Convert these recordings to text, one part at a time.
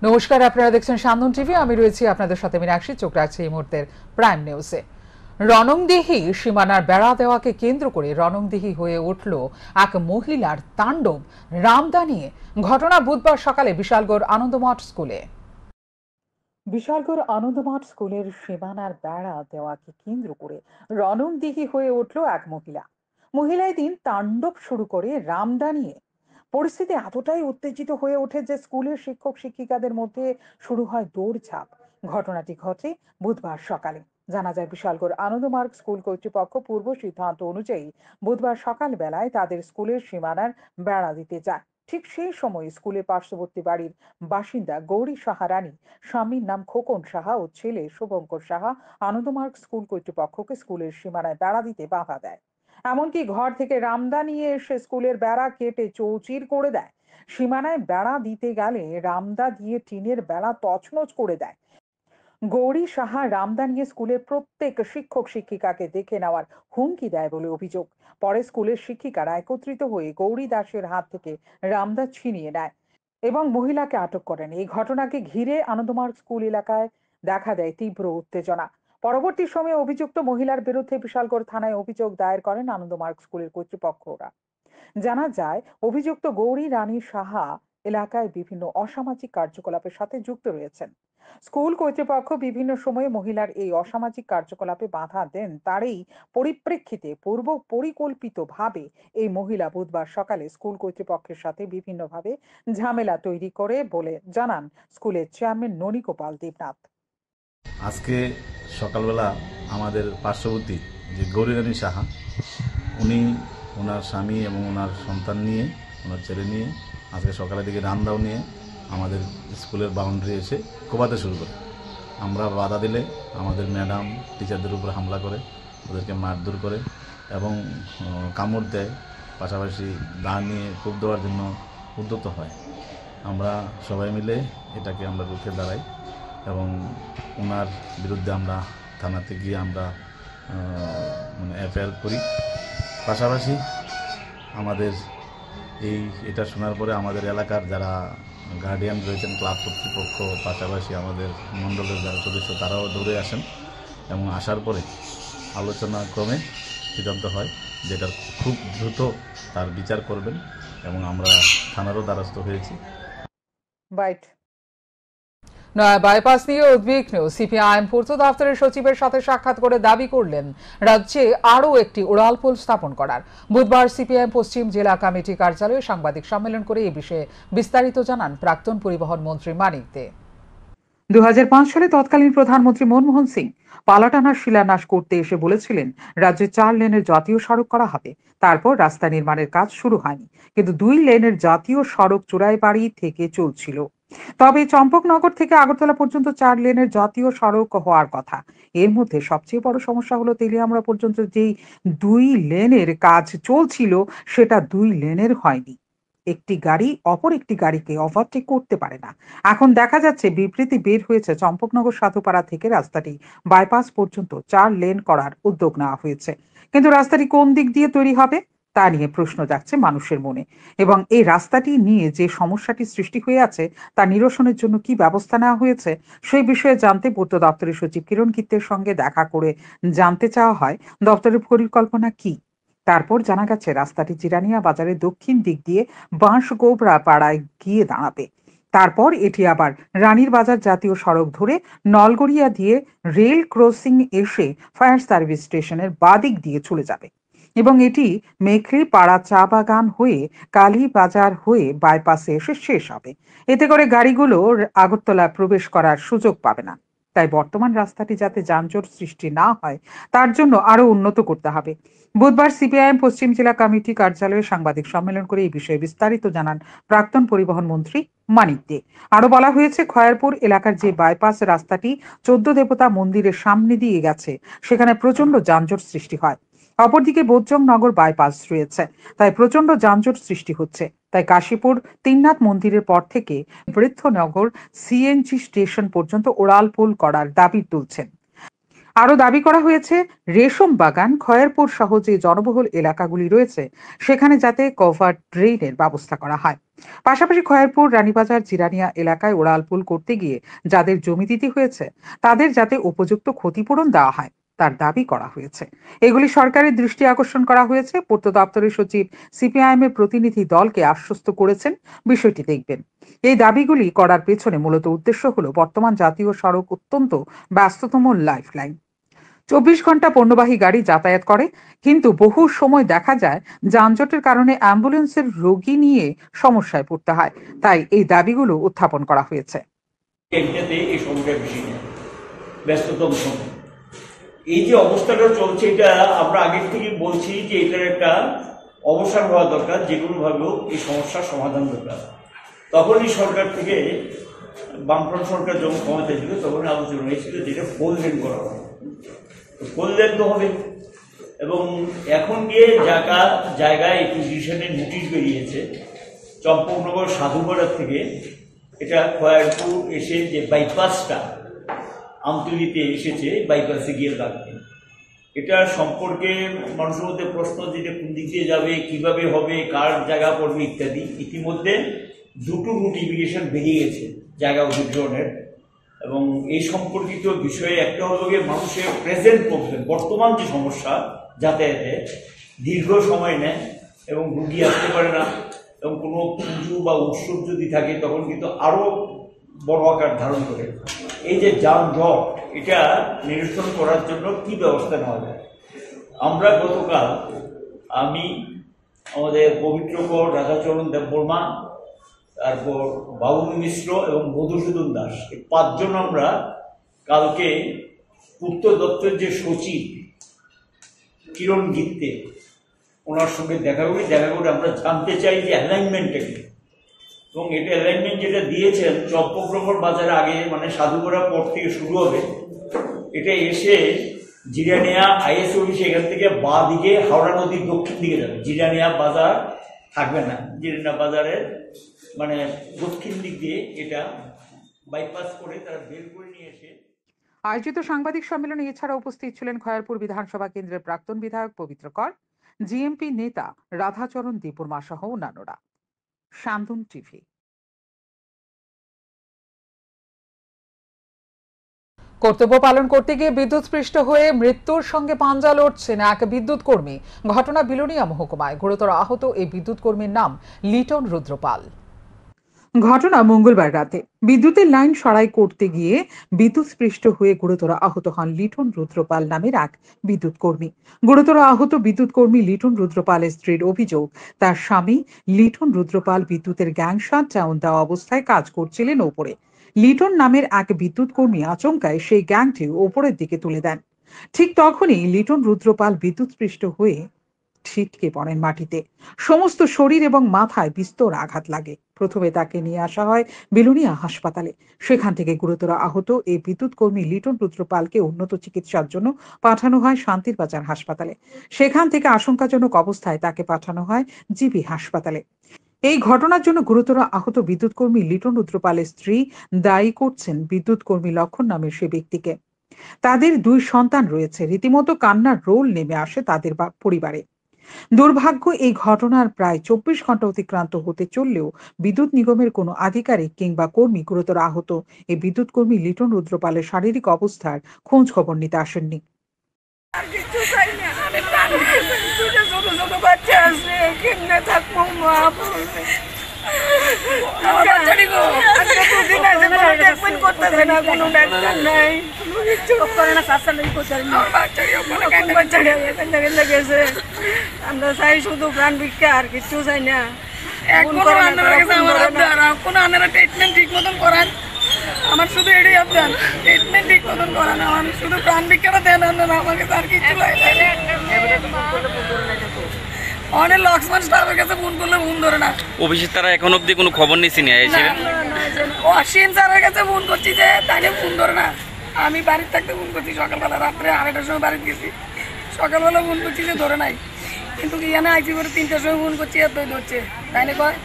নমস্কার, আপনারা দেখছেন সান্দন টিভি। আমি রয়েছি আপনাদের সাথে মীনাক্ষী। চোখ রাখছি এই মুহূর্তের প্রাইম নিউজে। রণংদিঘি সীমানার বেড়া দেওয়াকে কেন্দ্র করে রণংদিঘি হয়ে উঠল এক মহিলার তাণ্ডব। রামদা নিয়ে ঘটনা বুধবার সকালে বিশালগড় আনন্দমঠ স্কুলে। বিশালগড় আনন্দমঠ স্কুলের সীমানার বেড়া দেওয়াকে কেন্দ্র করে রণংদিঘি হয়ে উঠল এক মহিলা এদিন তাণ্ডব শুরু করে রামদা নিয়ে। পরিস্থিতি এতটাই উত্তেজিত হয়ে ওঠে যে স্কুলের শিক্ষক শিক্ষিকাদের মধ্যে শুরু হয় দৌড়ঝাঁপ। ঘটনাটি ঘটে বুধবার সকালে। জানা যায়, বিশালগড় আনন্দমার্গ স্কুল কর্তৃপক্ষ পূর্ব সিদ্ধান্ত অনুযায়ী বুধবার সকাল বেলায় তাদের স্কুলের সীমানার বেড়া দিতে যায়। ঠিক সেই সময় স্কুলের পার্শ্ববর্তী বাড়ির বাসিন্দা গৌরী সাহা রানী, স্বামীর নাম খোকন সাহা ও ছেলে শুভঙ্কর সাহা আনন্দমার্গ স্কুল কর্তৃপক্ষকে স্কুলের সীমানায় বেড়া দিতে বাধা দেয়। এমনকি ঘর থেকে রামদা নিয়ে এসে স্কুলের বেড়া কেটে চৌচির করে দেয়। সীমানায় বেড়া দিতে গেলে রামদা দিয়ে টিনের বেড়া তছনছ করে দেয়। গৌরী সাহা রামদা নিয়ে স্কুলের প্রত্যেক শিক্ষক শিক্ষিকাকে দেখে নেওয়ার হুমকি দেয় বলে অভিযোগ। পরে স্কুলের শিক্ষিকারা একত্রিত হয়ে গৌরী দাসের হাত থেকে রামদা ছিনিয়ে নেয় এবং মহিলাকে আটক করেন। এই ঘটনাকে ঘিরে আনন্দমার্গ স্কুল এলাকায় দেখা দেয় তীব্র উত্তেজনা। পরবর্তী সময়ে অভিযুক্ত মহিলার বিরুদ্ধে বিশালগড় থানায় অভিযোগ দায়ের করেন আনন্দমার্গ স্কুলের কর্তৃপক্ষরা। জানা যায়, অভিযুক্ত গৌরী রানী সাহা এলাকায় বিভিন্ন অসামাজিক কার্যকলাপের সাথে যুক্ত রয়েছেন। স্কুল কর্তৃপক্ষ বিভিন্ন সময়ে মহিলার এই অসামাজিক কার্যকলাপে বাধা দেন। তারই পরিপ্রেক্ষিতে পূর্ব পরিকল্পিতভাবে এই মহিলা বুধবার সকালে স্কুল কর্তৃপক্ষের সাথে বিভিন্নভাবে ঝামেলা তৈরি করে বলে জানান স্কুলের চেয়ারম্যান ননীগোপাল দেবনাথ। আজকে সকালবেলা আমাদের পার্শ্ববর্তী যে গৌরী রানী সাহা, উনি ওনার স্বামী এবং ওনার সন্তান নিয়ে, ওনার ছেলে নিয়ে আজকে সকালের দিকে রামদাও নিয়ে আমাদের স্কুলের বাউন্ডারি এসে কোপাতে শুরু করে। আমরা বাধা দিলে আমাদের ম্যাডাম টিচারদের উপর হামলা করে, ওদেরকে মারধর করে এবং কামড় দেয়, পাশাপাশি দা নিয়ে কোপ দেওয়ার জন্য উদ্যত হয়। আমরা সবাই মিলে এটাকে আমরা রুখে দাঁড়াই এবং ওনার বিরুদ্ধে আমরা থানাতে গিয়ে আমরা এফআইআর করি। পাশাপাশি আমাদের এটা শোনার পরে আমাদের এলাকার যারা গার্ডিয়ান রয়েছেন, ক্লাব কর্তৃপক্ষ, পাশাপাশি আমাদের মণ্ডলের যারা সদস্য, তারাও দৌড়ে আসেন এবং আসার পরে আলোচনা ক্রমে সিদ্ধান্ত হয় যেটার খুব দ্রুত তার বিচার করবেন এবং আমরা থানারও দ্বারস্থ হয়েছি। নয়া বাইপাস নিয়ে উদ্বিগ্ন সিপিআইএম পূর্ত দপ্তরের সচিবের সাথে সাক্ষাৎ করে দাবি করলেন রাজ্যে আরও একটি উড়ালপুল স্থাপন করার। বুধবার সিপিআইএম পশ্চিম জেলা কমিটি কার্যালয়ে সাংবাদিক সম্মেলন করে এই বিষয়ে বিস্তারিত জানান প্রাক্তন পরিবহন মন্ত্রী মানিক দে। 2005 সালে তৎকালীন প্রধানমন্ত্রী মনমোহন সিং পালাটানার শিলান্যাস করতে এসে বলেছিলেন রাজ্যে 4 লেনের জাতীয় সড়ক করা হবে। তারপর রাস্তা নির্মাণের কাজ শুরু হয়নি, কিন্তু 2 লেনের জাতীয় সড়ক চুড়াইবাড়ি থেকে চলছিল। তবে চম্পকনগর থেকে আগরতলা পর্যন্ত 4 লেনের জাতীয় সড়ক হওয়ার কথা। এর মধ্যে সবচেয়ে বড় সমস্যা হলো তেলিয়ামুড়া পর্যন্ত যেই 2 লেনের কাজ চলছিল সেটা 2 লেনের হয়নি। একটি গাড়ি অপর একটি গাড়িকে ওভারটেক করতে পারে না। এখন দেখা যাচ্ছে বিবৃতি বের হয়েছে চম্পকনগর সাধুপাড়া থেকে রাস্তাটি বাইপাস পর্যন্ত 4 লেন করার উদ্যোগ নেওয়া হয়েছে, কিন্তু রাস্তাটি কোন দিক দিয়ে তৈরি হবে তা নিয়ে প্রশ্ন জাগছে মানুষের মনে। এবং এই রাস্তাটি নিয়ে যে সমস্যাটি সৃষ্টি হয়ে আছে তা নিরসনের জন্য কি ব্যবস্থা নেওয়া হয়েছে সেই বিষয়ে জানতে পূর্ত দপ্তরের সচিব কিরণ গিত্তের সঙ্গে দেখা করে জানতে চাওয়া হয় দপ্তরের পরিকল্পনা কি। তারপর জানা গেছে রাস্তাটি জিরানিয়া বাজারের দক্ষিণ দিক দিয়ে বাঁশগোবরা পাড়ায় গিয়ে দাঁড়াবে। তারপর এটি আবার রানীর বাজার জাতীয় সড়ক ধরে নলগড়িয়া দিয়ে রেল ক্রসিং এসে ফায়ার সার্ভিস স্টেশনের বাদিক দিয়ে চলে যাবে এবং এটি মেখরি পাড়া চা বাগান হয়ে কালী বাজার হয়ে বাইপাসে এসে শেষ হবে। এতে করে গাড়িগুলো আগরতলা প্রবেশ করার সুযোগ পাবে না। তাই বর্তমান রাস্তাটি যাতে যানজট সৃষ্টি না হয় তার জন্য আরো উন্নত করতে হবে। বুধবার সিপিআইএম পশ্চিম জেলা কমিটি কার্যালয়ে সাংবাদিক সম্মেলন করে এই বিষয়ে বিস্তারিত জানান প্রাক্তন পরিবহন মন্ত্রী মানিক দে। আরো বলা হয়েছে, খয়ারপুর এলাকার যে বাইপাস রাস্তাটি 14 দেবতা মন্দিরের সামনে দিয়ে গেছে সেখানে প্রচন্ড যানজট সৃষ্টি হয়। অপরদিকে বোজ্জংনগর বাইপাস রয়েছে, তাই প্রচন্ড যানজট সৃষ্টি হচ্ছে। তাই কাশীপুর তিননাথ মন্দিরের পর থেকে বৃদ্ধনগর সিএনজি স্টেশন পর্যন্ত উড়ালপুল করার দাবি তুলছেন। আরও দাবি করা হয়েছে রেশম বাগান, খয়েরপুর সহ যে জনবহুল এলাকাগুলি রয়েছে সেখানে যাতে কভার ড্রেনের ব্যবস্থা করা হয়। পাশাপাশি খয়েরপুর, রানীবাজার, জিরানিয়া এলাকায় উড়ালপুল করতে গিয়ে যাদের জমি দিতে হয়েছে তাদের যাতে উপযুক্ত ক্ষতিপূরণ দেওয়া হয় তার দাবি করা হয়েছে। এগুলি সরকারের দৃষ্টি আকর্ষণ করা হয়েছে। পূর্ত দপ্তরের সচিব সিপিআইএম এর প্রতিনিধি দলকে আশ্বস্ত করেছেন বিষয়টি দেখবেন। এই দাবিগুলি করার পেছনে মূলত উদ্দেশ্য হলো বর্তমান জাতীয় সড়ক অত্যন্ত ব্যস্ততম লাইফলাইন। 24 ঘন্টা পণ্যবাহী গাড়ি যাতায়াত করে, কিন্তু বহু সময় দেখা যায় যানজটের কারণে অ্যাম্বুলেন্সের রোগী নিয়ে সমস্যায় পড়তে হয়। তাই এই দাবিগুলো উত্থাপন করা হয়েছে। এই সময়টা বেশি ব্যস্ততম সময়, এই যে অবস্থাটা চলছে এটা আমরা আগের থেকে বলছি যে এটার একটা অবসান হওয়া দরকার, যে কোনোভাবেও এই সমস্যার সমাধান দরকার। তখনই সরকার থেকে বামফ্রন্ট সরকার যখন ক্ষমতায় ছিল তখনই আলোচনা হয়েছিল যেটা ফোর লেন করা হবে। ফোর লেন তো হবে, এবং এখন গিয়ে জায়গায় একুইজিশনের নোটিশ বেরিয়েছে চম্পকনগর সাধুপাড়া থেকে এটা খয়েরপুর এসে যে বাইপাসটা আমতলিতে এসেছে, বাইপাসে গিয়ে লাগবে। এটা সম্পর্কে মানুষের মধ্যে প্রশ্ন যে কোন দিক দিয়ে যাবে, কিভাবে হবে, কার জায়গা পড়বে ইত্যাদি। ইতিমধ্যে দুটো নোটিফিকেশন বেরিয়ে গেছে জায়গা অধিগ্রহণের, এবং এই সম্পর্কিত বিষয়ে একটা হলো গিয়ে মানুষের প্রেজেন্ট প্রবলেম, বর্তমান যে সমস্যা যাতায়াতে দীর্ঘ সময় নেয় এবং রুগী আসতে পারে না, এবং কোনো পুজো বা উৎসব যদি থাকে তখন কিন্তু আরও বড় আকার ধারণ করে। এই যে যানজট এটা নিরসন করার জন্য কি ব্যবস্থা নেওয়া যায়। আমরা গতকাল আমি, আমাদের পবিত্রকর রাধাচরণ দেববর্মা, তারপর বাবুল মিশ্র এবং মধুসূদন দাস, এই পাঁচজন আমরা কালকে পূর্ত দপ্তরের যে সচিব কিরণ গিত্তে ওনার সঙ্গে দেখা করে আমরা জানতে চাই যে অ্যালাইনমেন্টটা কি, এবং এটা অ্যালাইনমেন্ট যেটা দিয়েছেন চম্পকনগর বাজারে আগে মানে সাধুপাড়া পর থেকে শুরু হবে, এটা এসে জিরানিয়া আইএস অফিস এখান থেকে বাঁ দিকে হাওড়া নদীর দক্ষিণ দিকে যাবে। জিরানিয়া বাজার থাকবে না, জিরানিয়া বাজারের মানে দক্ষিণ দিক দিয়ে এটা বাইপাস করে তারা বের করে নিয়ে এসে। আয়োজিত সাংবাদিক সম্মেলনে এছাড়া উপস্থিত ছিলেন খয়েরপুর বিধানসভা কেন্দ্রের প্রাক্তন বিধায়ক পবিত্র কর, জিএমপি নেতা রাধাচরণ দেববর্মা সহ অন্যান্যরা। শান্তন টিভি। কর্তব্য পালন করতে গিয়ে বিদ্যুৎস্পৃষ্ট হয়ে মৃত্যুর সঙ্গে পাঞ্জা লড়ছেন এক বিদ্যুৎ কর্মী। ঘটনা বিলোনিয়া মহকুমায়। গুরুতর আহত এই বিদ্যুৎ কর্মীর নাম লিটন রুদ্রপাল। ঘটনা মঙ্গলবার রাতে বিদ্যুতের লাইন সরাই করতে গিয়ে বিদ্যুৎস্পৃষ্ট হয়ে গুরুতর আহত হন লিটন রুদ্রপাল নামের এক বিদ্যুৎ কর্মী। গুরুতর আহত বিদ্যুৎ কর্মী লিটন রুদ্রপালের স্ত্রীর অভিযোগ, তার স্বামী লিটন রুদ্রপাল বিদ্যুতের গ্যাং শাটডাউন দেওয়া অবস্থায় কাজ করছিলেন ওপরে। লিটন নামের এক বিদ্যুৎ কর্মী আচমকায় সেই গ্যাংটি ওপরের দিকে তুলে দেন। ঠিক তখনই লিটন রুদ্রপাল বিদ্যুৎস্পৃষ্ট হয়ে ছিটকে পড়েন মাটিতে। সমস্ত শরীর এবং মাথায় বিস্তর আঘাত লাগে। প্রথমে তাকে নিয়ে আসা হয় বিলোনিয়া হাসপাতালে। সেখান থেকে গুরুতর আহত এই বিদ্যুৎ কর্মী লিটন রুদ্রপালকে উন্নত চিকিৎসার জন্য পাঠানো হয় শান্তির বাজার হাসপাতালে। সেখান থেকে আশঙ্কাজনক অবস্থায় তাকে পাঠানো হয় জিবি হাসপাতালে। এই ঘটনার জন্য গুরুতর আহত বিদ্যুৎ কর্মী লিটন রুদ্রপালের স্ত্রী দায়ী করছেন বিদ্যুৎ কর্মী লক্ষণ নামের সে ব্যক্তিকে। তাদের 2 সন্তান রয়েছে। রীতিমতো কান্নার রোল নেমে আসে তাদের পরিবারে। দুর্ভাগ্য, এই ঘটনার প্রায় 24 ঘন্টা অতিক্রান্ত হতে চললেও বিদ্যুৎ নিগমের কোনো আধিকারিক কিংবা কর্মী গুরুতর আহত এই বিদ্যুৎ কর্মী লিটন রুদ্রপালের শারীরিক অবস্থার খোঁজ খবর নিতে আসেননি। আমরা চাই শুধু প্রাণ ভিক্ষা, আর কিছু চাই না। ট্রিটমেন্ট ঠিক মতন করান, আমার শুধু এটাই আপনার ট্রিটমেন্ট ঠিক মতন করান, আমার শুধু প্রাণ ভিক্ষাটা দেন, আমাকে আর কিছু অনেক লক্ষ্মণ স্টাফের কাছে ফোন করলে ফোন ধরে না। অফিসের তারা এখন অব্দি কোনো খবর নিয়েছি না। অসীম স্যারের কাছে ফোন করছি যে তাকে ফোন ধরে না। আমি বাড়ির থাকতে ফোন করছি সকালবেলা, রাত্রে 2:30টার সময় বাড়িতে গেছি, সকালবেলা ফোন করছি যে ধরে নাই। কিন্তু এখানে আইসি করে 3টার সময় ফোন করছি, এতই ধরছে, তাইনে কয়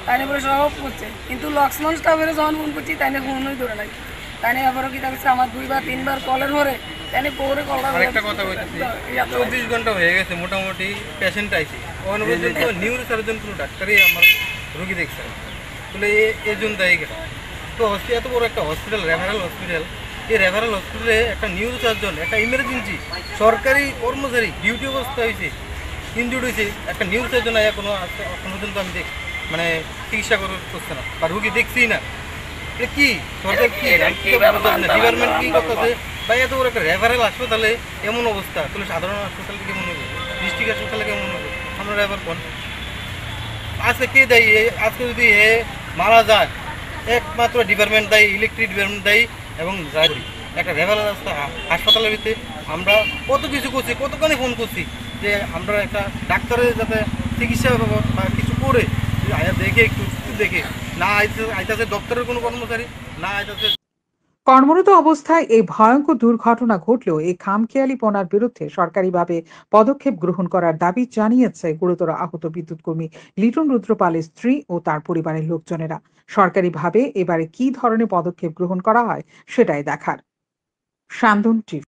তাইনে করে সব করছে। কিন্তু লক্ষ্মণ স্টাফের যখন ফোন করছি তাইনে ফোনই ধরে নাই। তাই আবারও কি থাকছে আমার 2 বা 3 বার কলের পরে তাই পরে কলটা আরেকটা কথা বলতেছি 24 ঘন্টা হয়ে গেছে মোটামুটি পেশেন্ট আইছে ওখানে পর্যন্ত নিউরো সার্জন কোনো ডাক্তারই আমার রোগী দেখছে তাহলে এই জন্য দায়ী কেন? তো এত বড় একটা হসপিটাল, রেফারেল হসপিটাল, এই রেফারেল হসপিটালে একটা নিউরো সার্জন, একটা ইমার্জেন্সি সরকারি কর্মচারী ডিউটি অবস্থা হয়েছে, ইনজুর্ড হয়েছে, একটা নিউরো সার্জন আয়া কোনো পর্যন্ত আমি মানে চিকিৎসা করছে না বা রুগী দেখছি না। এটা কি সরকার কি ডিপার্টমেন্ট কি করতেছে? বা এত বড় একটা রেফারেল হাসপাতালে এমন অবস্থা, তাহলে সাধারণ হাসপাতালে কেমন হবে, ডিস্ট্রিক্ট হাসপাতালে কেমন হবে? আমরা রেফার কর আজকে কে দেয়? আজকে যদি এ মারা যায় একমাত্র ডিপার্টমেন্ট দেয়, ইলেকট্রিক ডিপার্টমেন্ট দেয় এবং ড্রাইভারি একটা রেফারেল হাসপাতালের ভিতরে আমরা কত কিছু করছি, কতখানি ফোন করছি যে আমরা একটা ডাক্তারের যাতে চিকিৎসা বা কিছু করে দেখে একটু দেখে না আইতাছে দপ্তরের কোনো কর্মচারী, না আইতাছে। কর্মরত অবস্থায় এই ভয়ঙ্কর দুর্ঘটনা ঘটলেও এই খামখেয়ালিপনার বিরুদ্ধে সরকারিভাবে পদক্ষেপ গ্রহণ করার দাবি জানিয়েছে গুরুতর আহত বিদ্যুৎ কর্মী লিটন রুদ্রপালের স্ত্রী ও তার পরিবারের লোকজনেরা। সরকারিভাবে এবারে কি ধরনের পদক্ষেপ গ্রহণ করা হয় সেটাই দেখার। সান্দন টিভি।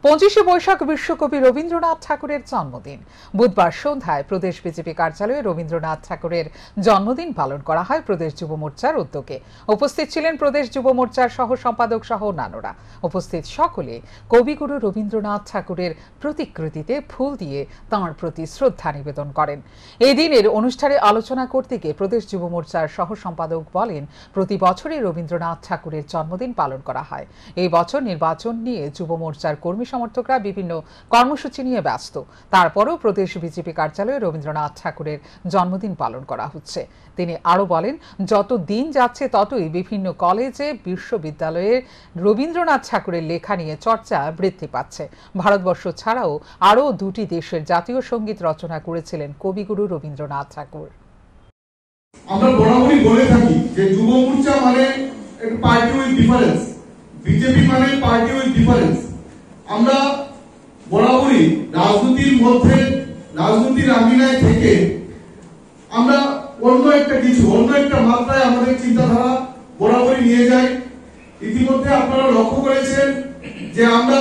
25শে বৈশাখ বিশ্বকবি রবীন্দ্রনাথ ঠাকুরের জন্মদিন। বুধবার সন্ধ্যায় প্রদেশ বিজেপি কার্যালয়ে রবীন্দ্রনাথ ঠাকুরের জন্মদিন পালন করা হয় প্রদেশ যুব মোর্চার উদ্যোগে। উপস্থিত ছিলেন প্রদেশ যুব মোর্চার সহ সম্পাদক সহ অন্যান্যরা। উপস্থিত সকলে কবিগুরু রবীন্দ্রনাথ ঠাকুরের প্রতিকৃতিতে ফুল দিয়ে তাঁর প্রতি শ্রদ্ধা নিবেদন করেন। এই দিনের অনুষ্ঠানে আলোচনা করতে গিয়ে প্রদেশ যুব মোর্চার সহ সম্পাদক বলেন, প্রতি বছরই রবীন্দ্রনাথ ঠাকুরের জন্মদিন পালন করা হয়। এই বছর নির্বাচন নিয়ে যুব মোর্চার কর্মী সমর্থকরা বিভিন্ন কর্মসূচি নিয়ে ব্যস্ত। তারপরও প্রদেশ বিজেপি কার্যালয়ে রবীন্দ্রনাথ ঠাকুরের জন্মদিন পালন করা হচ্ছে। তিনি আরো বলেন, যত দিন যাচ্ছে ততই বিভিন্ন কলেজে, বিশ্ববিদ্যালয়ে রবীন্দ্রনাথ ঠাকুরের লেখা নিয়ে চর্চা বৃদ্ধি পাচ্ছে। ভারতবর্ষ ছাড়াও আরও 2টি দেশের জাতীয় সঙ্গীত রচনা করেছিলেন কবিগুরু রবীন্দ্রনাথ ঠাকুর। আমরা বরাবরই বলে থাকি যে যুব মোর্চা মানে একটা পার্টি উইথ ডিফারেন্স, বিজেপি মানে পার্টি উইথ ডিফারেন্স। আমরা বরাবরই রাজনীতির মধ্যে, রাজনীতির আঙিনায় থেকে আমরা অন্য একটা মাত্রায় আমাদের চিন্তাধারা বরাবরই নিয়ে যাই। ইতিমধ্যে আপনারা লক্ষ্য করেছেন যে আমরা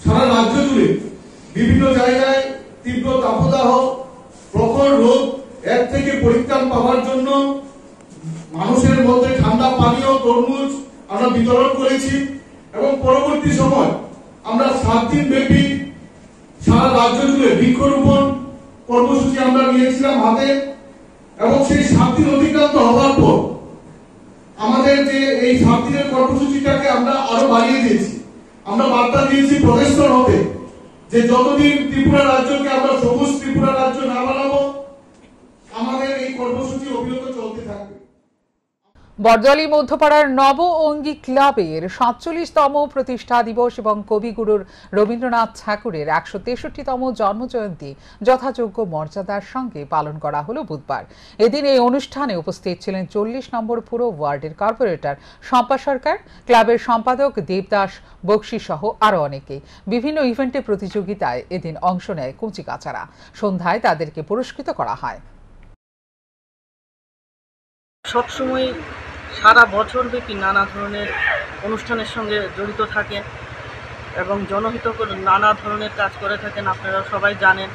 সারা রাজ্য জুড়ে বিভিন্ন জায়গায় তীব্র তাপদাহ, প্রখর রোদ, এর থেকে পরিত্রাণ পাওয়ার জন্য মানুষের মধ্যে ঠান্ডা পানীয়, তরমুজ আমরা বিতরণ করেছি এবং পরবর্তী সময় আমরা 7 দিন ব্যাপী সারা রাজ্য জুড়ে বৃক্ষরোপণ কর্মসূচি আমরা নিয়েছিলাম হাতে এবং সেই 7 দিন অতিক্রান্ত হওয়ার পর আমাদের যে এই 7 দিনের কর্মসূচিটাকে আমরা আরো বাড়িয়ে দিয়েছি। আমরা বার্তা দিয়েছি প্রদেশ স্তর হতে যে যতদিন ত্রিপুরা রাজ্যকে আমরা সবুজ ত্রিপুরা রাজ্য না বানাবো আমাদের এই কর্মসূচি অবিরত চলতে থাকবে। বরদলি মধ্যপাড়ার নব অঙ্গী ক্লাবের 47তম প্রতিষ্ঠা দিবস এবং কবিগুরুর রবীন্দ্রনাথ ঠাকুরের 163তম জন্মজয়ন্তী যথাযোগ্য মর্যাদার সঙ্গে পালন করা হলো বুধবার। এদিন এই অনুষ্ঠানে উপস্থিত ছিলেন 40 নম্বর পুরো ওয়ার্ডের কর্পোরেটর শম্পা সরকার, ক্লাবের সম্পাদক দেবদাস বক্সি সহ আরো অনেকে। বিভিন্ন ইভেন্টে প্রতিযোগিতায় এদিন অংশ নেয় কচিকাচারা। সন্ধ্যায় তাদেরকে পুরস্কৃত করা হয়। সবসময় সারা বছর ব্যাপী নানা ধরনের অনুষ্ঠানের সঙ্গে জড়িত থাকেন এবং জনহিতকর নানা ধরনের কাজ করে থাকেন, আপনারা সবাই জানেন।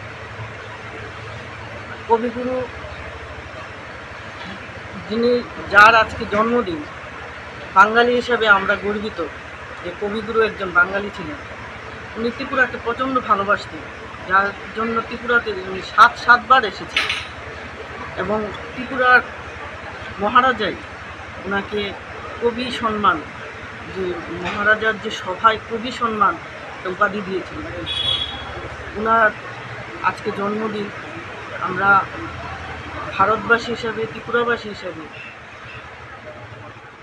কবিগুরু যার আজকে জন্মদিন, বাঙালি হিসেবে আমরা গর্বিত যে কবিগুরু একজন বাঙালি ছিলেন। উনি ত্রিপুরাকে প্রচণ্ড ভালোবাসতেন, যার জন্য ত্রিপুরাতে উনি 7বার এসেছেন এবং ত্রিপুরার মহারাজাই ওনাকে কবি সম্মান, যে মহারাজার যে সভায় কবি সম্মান উপাধি দিয়েছিলেন। ওনার আজকে জন্মদিন, আমরা ভারতবাসী হিসাবে, ত্রিপুরাবাসী হিসাবে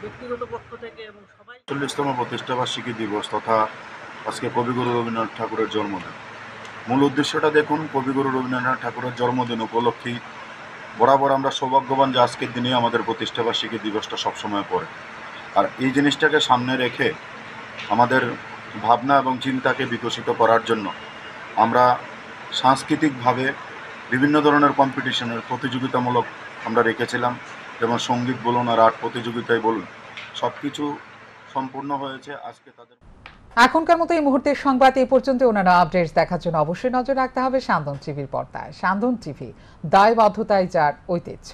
ব্যক্তিগত পক্ষ থেকে এবং সবাই 40তম প্রতিষ্ঠাবার্ষিকী দিবস তথা আজকে কবিগুরু রবীন্দ্রনাথ ঠাকুরের জন্মদিন। মূল উদ্দেশ্যটা দেখুন, কবিগুরু রবীন্দ্রনাথ ঠাকুরের জন্মদিন উপলক্ষে বরাবর আমরা সৌভাগ্যবান যে আজকের দিনে আমাদের প্রতিষ্ঠাবার্ষিকী দিবসটা সবসময় পড়ে। আর এই জিনিসটাকে সামনে রেখে আমাদের ভাবনা এবং চিন্তাকে বিকশিত করার জন্য আমরা সাংস্কৃতিকভাবে বিভিন্ন ধরনের কম্পিটিশনের প্রতিযোগিতামূলক আমরা রেখেছিলাম, যেমন সঙ্গীত বলুন আর আর্ট প্রতিযোগিতায় বলুন, সব কিছু সম্পূর্ণ হয়েছে। আজকে তাদের এখনকার মতো এই মুহূর্তের সংবাদ এই পর্যন্ত। অন্যান্য আপডেটস দেখার জন্য অবশ্যই নজর রাখতে হবে সান্দন টিভির পর্দায়। সান্দন টিভি, দায়বদ্ধতায় যার ঐতিহ্য।